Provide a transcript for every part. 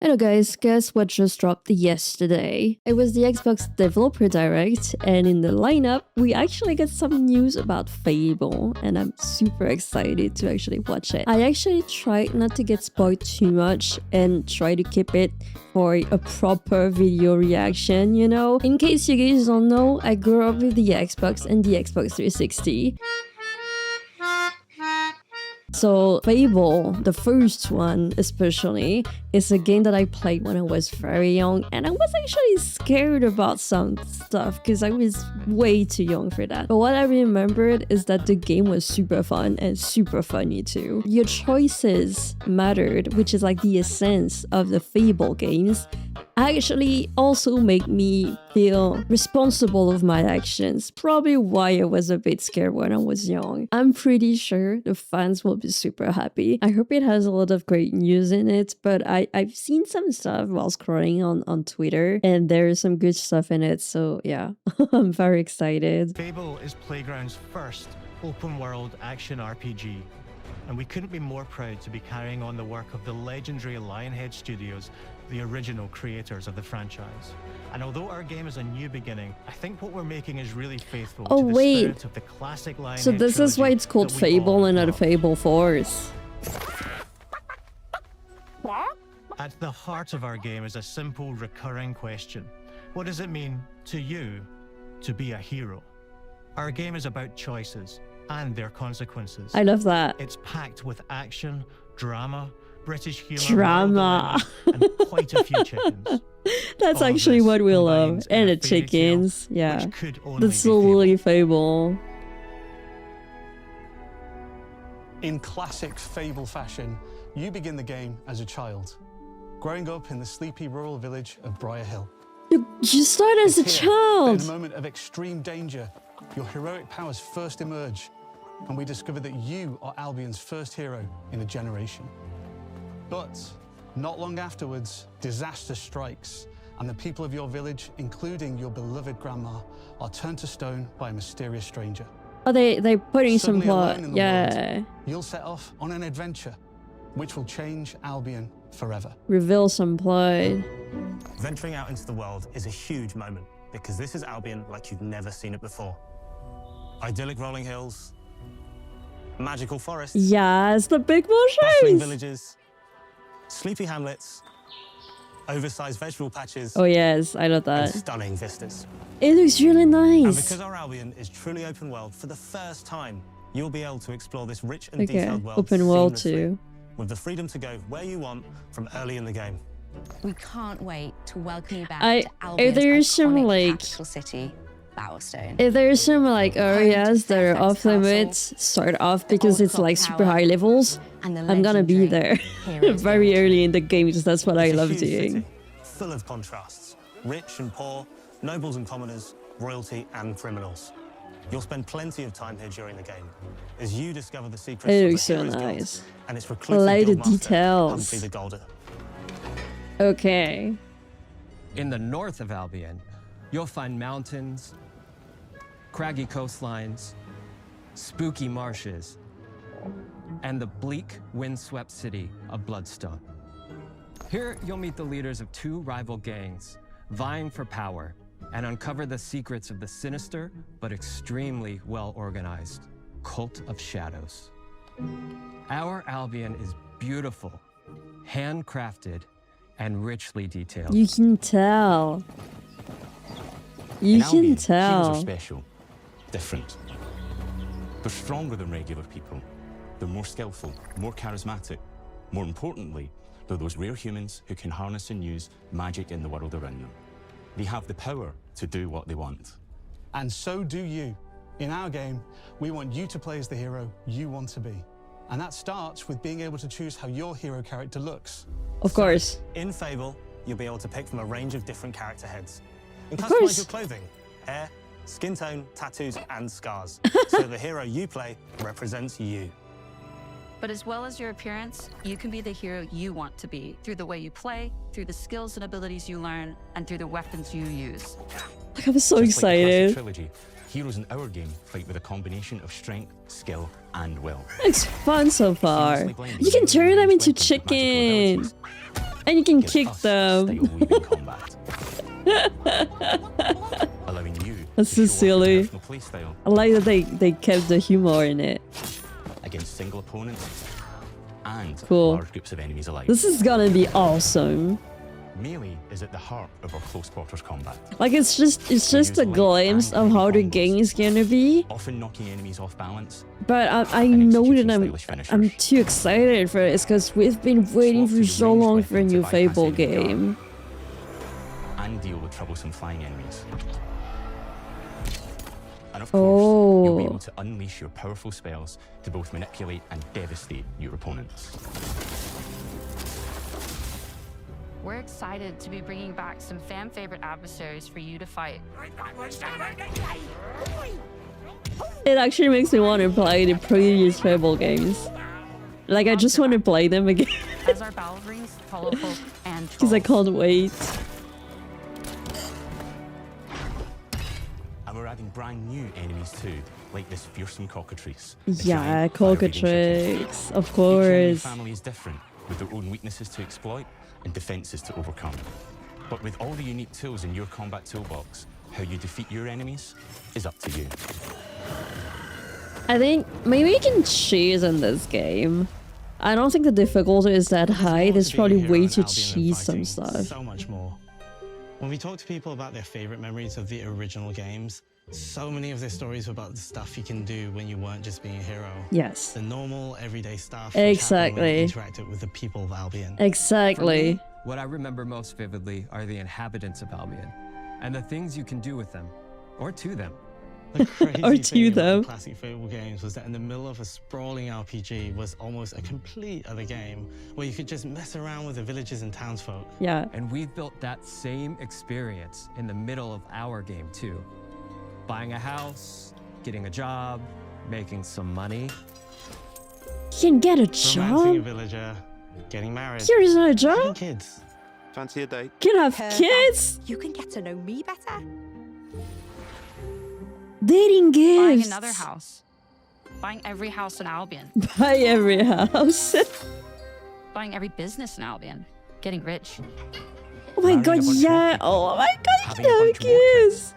Hello guys, guess what just dropped yesterday? It was the Xbox Developer Direct, and in the lineup, we actually got some news about Fable, and I'm super excited to actually watch it. I actually tried not to get spoiled too much and try to keep it for a proper video reaction, you know? In case you guys don't know, I grew up with the Xbox and the Xbox 360. So Fable, the first one especially, is a game that I played when I was very young, and I was actually scared about some stuff because I was way too young for that. But what I remembered is that the game was super fun and super funny too. Your choices mattered, which is like the essence of the Fable games. Actually also make me feel responsible of my actions. Probably why I was a bit scared when I was young. I'm pretty sure the fans will be super happy. I hope it has a lot of great news in it, but I've seen some stuff while scrolling on Twitter, and there's some good stuff in it, so yeah, I'm very excited. Fable is Playground's first open-world action RPG, and we couldn't be more proud to be carrying on the work of the legendary Lionhead Studios, the original creators of the franchise. And although our game is a new beginning, I think what we're making is really faithful to the spirit of the classic Lionhead. So this is why it's called Fable and not Fable Force. At the heart of our game is a simple, recurring question. What does it mean to you to be a hero? Our game is about choices and their consequences. I love that. It's packed with action, drama, British humor, and quite a few chickens. That's actually what we love. And the chickens, yeah. That's totally Fable. In classic Fable fashion, you begin the game as a child, growing up in the sleepy rural village of Briar Hill. You start as a child! In a moment of extreme danger, your heroic powers first emerge, and we discover that you are Albion's first hero in a generation. But not long afterwards, disaster strikes, and the people of your village, including your beloved grandma, are turned to stone by a mysterious stranger. Oh, they're putting some plot, yeah. World, you'll set off on an adventure, which will change Albion forever. Reveal some plot. Venturing out into the world is a huge moment, because this is Albion like you've never seen it before. Idyllic rolling hills, magical forests. Yes, the big bushes. Bustling villages, sleepy hamlets, oversized vegetable patches. Oh yes, I love that. And stunning vistas. It looks really nice. And because our Albion is truly open world, for the first time, you'll be able to explore this rich and detailed world open world too, with the freedom to go where you want from early in the game. We can't wait to welcome you back to Albion's capital city, Bowerstone. If there's some like areas that are off limits, start off because it's like super high levels, I'm gonna be there very early in the game because that's what I love doing. City, full of contrasts, rich and poor, nobles and commoners, royalty and criminals. You'll spend plenty of time here during the game as you discover the secrets it of looks the so Heroes nice. Guild and its I reclusive like the guildmaster, details. Humphrey the Golder. Okay. In the north of Albion, you'll find mountains, craggy coastlines, spooky marshes, and the bleak, windswept city of Bloodstone. Here, you'll meet the leaders of two rival gangs, vying for power, and uncover the secrets of the sinister but extremely well-organized Cult of Shadows. Our Albion is beautiful, handcrafted, and richly detailed. You can tell. You can tell. Heroes are special, different. They're stronger than regular people. They're more skillful, more charismatic. More importantly, they're those rare humans who can harness and use magic in the world around them. They have the power to do what they want. And so do you. In our game, we want you to play as the hero you want to be. And that starts with being able to choose how your hero character looks. Of course. In Fable, you'll be able to pick from a range of different character heads. And customize your clothing, hair, skin tone, tattoos, and scars. So the hero you play represents you. But as well as your appearance, you can be the hero you want to be through the way you play, through the skills and abilities you learn, and through the weapons you use. Like, I'm so excited. Like trilogy, heroes in our game fight with a combination of strength, skill, and will. It's fun so far. You can turn them into chickens. And you can give kick us them. style-weaving combat. Allowing you That's to so show off your silly. personal playstyle I like that they kept the humor in it. against single opponents and Cool. large groups of enemies alike. This is gonna be awesome. Melee is at the heart of our close quarters combat, Like it's just a glimpse of how the game is gonna be. often knocking enemies off balance. But I and know executing that stylish I'm finishers. too excited for it. It's because we've been waiting Swap for to so ranged long for a weapons new to bypass Fable enemy guard. game. And deal with troublesome flying enemies. And of course, you'll be able to unleash your powerful spells to both manipulate and devastate your opponents. We're excited to be bringing back some fan-favorite adversaries for you to fight. It actually makes me want to play the previous Fable games. Like I just want to play them again As our Balverines, Hollowfolk, and because I Trolls. can't wait. And we're adding brand new enemies too, like this fearsome cockatrice. a Yeah, giant fire-breathing chicken. cockatrice, of Each enemy course. family is different, with their own weaknesses to exploit and defenses to overcome. But with all the unique tools in your combat toolbox, how you defeat your enemies is up to you. I think maybe you can choose in this game. I don't think the difficulty is that high. There's probably way to cheese some stuff. So much more. When we talk to people about their favorite memories of the original games, so many of their stories were about the stuff you can do when you weren't just being a hero. Yes. The normal, everyday stuff. Exactly. When you interacted with the people of Albion. Exactly. What I remember most vividly are the inhabitants of Albion and the things you can do with them or to them. The crazy Or thing to about them. the classic Fable games was that in the middle of a sprawling RPG was almost a complete other game where you could just mess around with the villagers and townsfolk. Yeah. And we've built that same experience in the middle of our game too. Buying a house, getting a job, making some money. You can get a Romancing a job. villager, getting married, Here's not a having job. kids. Fancy a date? You can have Perfect. kids. You can get to know me better. Dating Buying gifts. another house. Buying every house in Albion. Buy every house. Buying every business in Albion. Getting rich. Oh my Marrying a god, bunch more yeah. people. Oh my god, you Having can a have bunch more kids.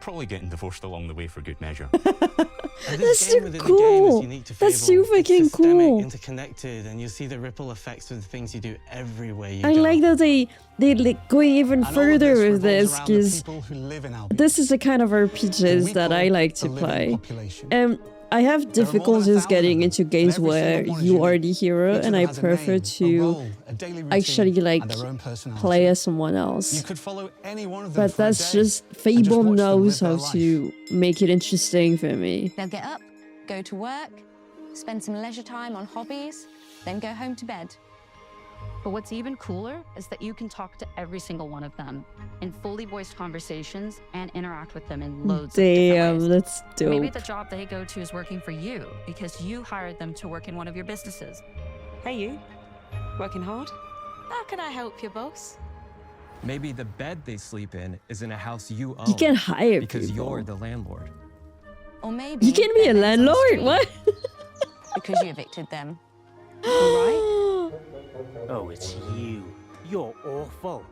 Probably getting divorced along the way for good measure. And That's this so game within the game is cool. unique to That's Fable. so It's fucking systemic, cool. interconnected, and you see the ripple effects of the things you do everywhere you I go. like that they like going even And all of further with revolves this around the because people who live in Albion, this is the kind of who RPGs we that call I like the to living play. population. I have There are more than difficulties 1,000 getting of into them, games and every where single one is you are unique. the hero, Each of and them I has a prefer name, a to role, a daily routine, actually like and their own personality. play as someone You else. could follow any one of them But for a that's day just and Fable watch them knows live how their to make it interesting for me. They'll get up, go to work, spend some leisure time on hobbies, then go home to bed. But what's even cooler is that you can talk to every single one of them in fully voiced conversations and interact with them in loads of Damn, different ways. that's Maybe dope. the job they go to is working for you because you hired them to work in one of your businesses. Hey you, working hard? How can I help you, boss? Maybe the bed they sleep in is in a house you own. You can hire because people. you're the landlord. Or maybe You can be a they're living on the landlord? street What? because you evicted them. All right? Oh, it's you. You're awful.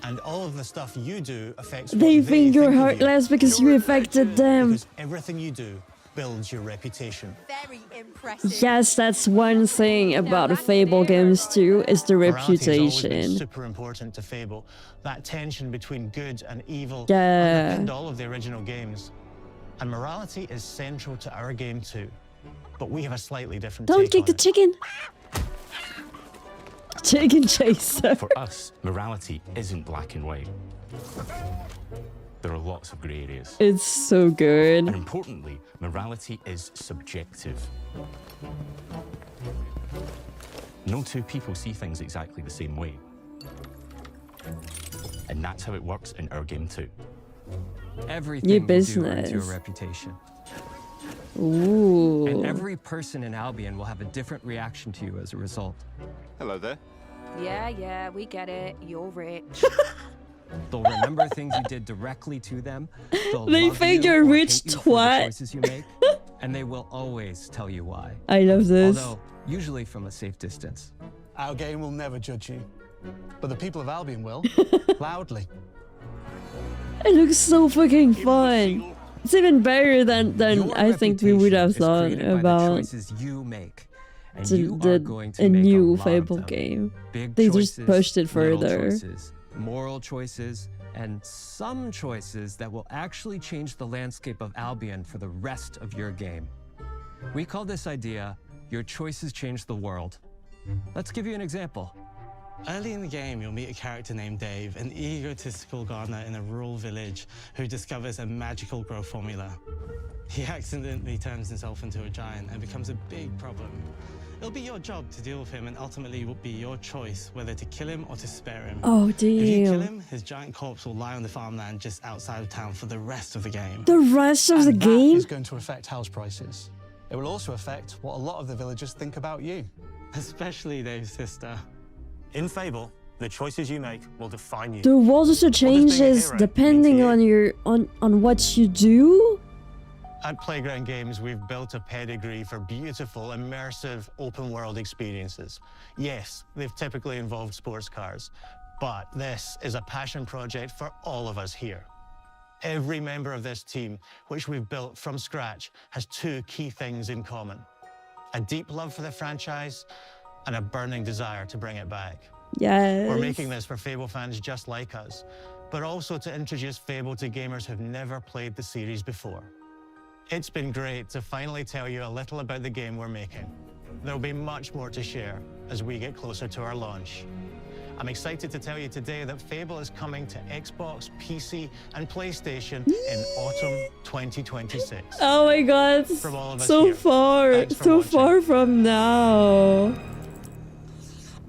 And all of the stuff you do affects They what think you're of you. heartless because you affected them. Because everything you do builds your reputation. Very impressive. Yes, that's one thing about the Fable games too, is the Morality has always been reputation. super important to Fable. That tension between good and evil Yeah. underpinned all of the original games. And morality is central to our game too. But we have a slightly different Don't take kick on the it. chicken. Chicken chaser. For us, morality isn't black and white. There are lots of grey areas. It's so And good. importantly, morality is subjective. No two people see things exactly the same way. And that's how it works in our game too. Everything you do earns your business. reputation. Ooh. And every person in Albion will have a different reaction to you as a result. Hello there. Yeah, we get it. You're rich. They'll remember things you did directly to them. They'll They love think you you're or rich hate you for the twat. choices you make, and they will always tell you why. I love this. Although, usually from a safe distance. Our game will never judge you, but the people of Albion will, loudly. It looks so fucking fun. It's even better than I think we would have thought about the choices you make. And you the are going to a make new a lot Fable of them. game. Big They choices, just pushed it little further. choices, moral choices, and some choices that will actually change the landscape of Albion for the rest of your game. We call this idea, Your Choices Change the World. Let's give you an example. Early in the game, you'll meet a character named Dave, an egotistical gardener in a rural village who discovers a magical growth formula. He accidentally turns himself into a giant and becomes a big problem. It'll be your job to deal with him, and ultimately it will be your choice whether to kill him or to spare him. Oh, If you kill damn. him, his giant corpse will lie on the farmland just outside of town for the rest of the game. The rest of the And game? that is going to affect house prices. It will also affect what a lot of the villagers think about you. Especially Dave's sister. In Fable, the choices you make will define you. The world also changes hero depending mean to on your on what you do. At Playground Games, we've built a pedigree for beautiful, immersive, open-world experiences. Yes, they've typically involved sports cars, but this is a passion project for all of us here. Every member of this team, which we've built from scratch, has two key things in common: a deep love for the franchise and a burning desire to bring it back. Yes. We're making this for Fable fans just like us, but also to introduce Fable to gamers who've never played the series before. It's been great to finally tell you a little about the game we're making. There'll be much more to share as we get closer to our launch. I'm excited to tell you today that Fable is coming to Xbox, PC, and PlayStation in autumn 2026. Oh my god, From all of us so here, far, thanks for so watching. far from now.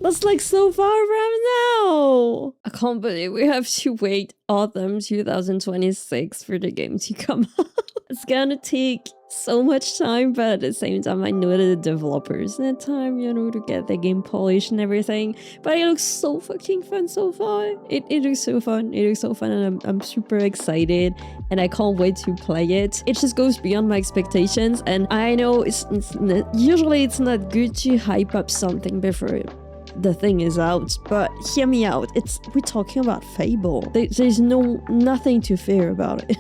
That's like so far from now. I can't believe we have to wait autumn 2026 for the game to come out. It's gonna take so much time, but at the same time, I know that the developers need time, you know, to get the game polished and everything. But it looks so fucking fun so far. It looks so fun. It looks so fun, and I'm super excited, and I can't wait to play it. It just goes beyond my expectations, and I know usually it's not good to hype up something before the thing is out, but hear me out. We're talking about Fable. There's nothing to fear about it.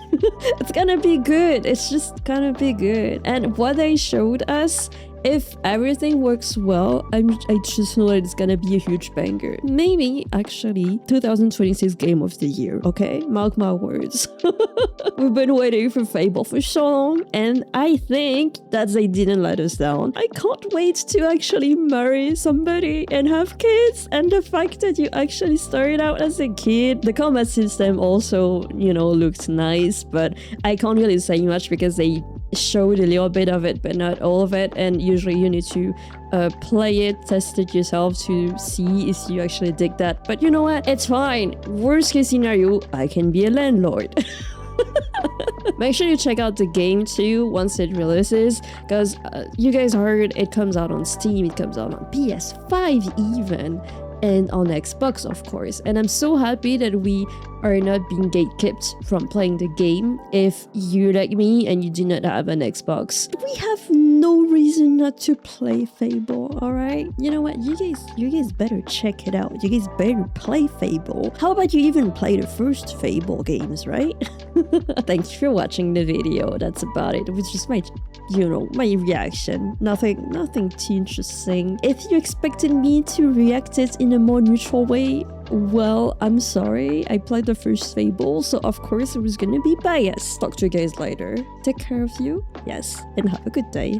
It's gonna be good. It's just gonna be good. And what they showed us, if everything works well, I just know that it's gonna be a huge banger. Maybe actually 2026 game of the year. Okay, mark my words. We've been waiting for Fable for so long, and I think that they didn't let us down. I can't wait to actually marry somebody and have kids, and the fact that you actually started out as a kid. The combat system also, you know, looked nice, but I can't really say much because they showed a little bit of it, but not all of it, and usually you need to play it, test it yourself to see if you actually dig that. But you know what? It's fine. Worst case scenario, I can be a landlord. Make sure you check out the game too once it releases, because you guys heard it comes out on Steam, it comes out on PS5 even, and on Xbox, of course. And I'm so happy that we are not being gatekept from playing the game. If you like me and you do not have an Xbox, we have no reason not to play Fable, alright? You know what? You guys better check it out. You guys better play Fable. How about you even play the first Fable games, right? Thanks for watching the video. That's about it. It was just my reaction. Nothing too interesting. If you expected me to react it in a more neutral way, well, I'm sorry. I played the first Fable, so of course it was gonna be biased. Talk to you guys later. Take care of you. Yes, and have a good day.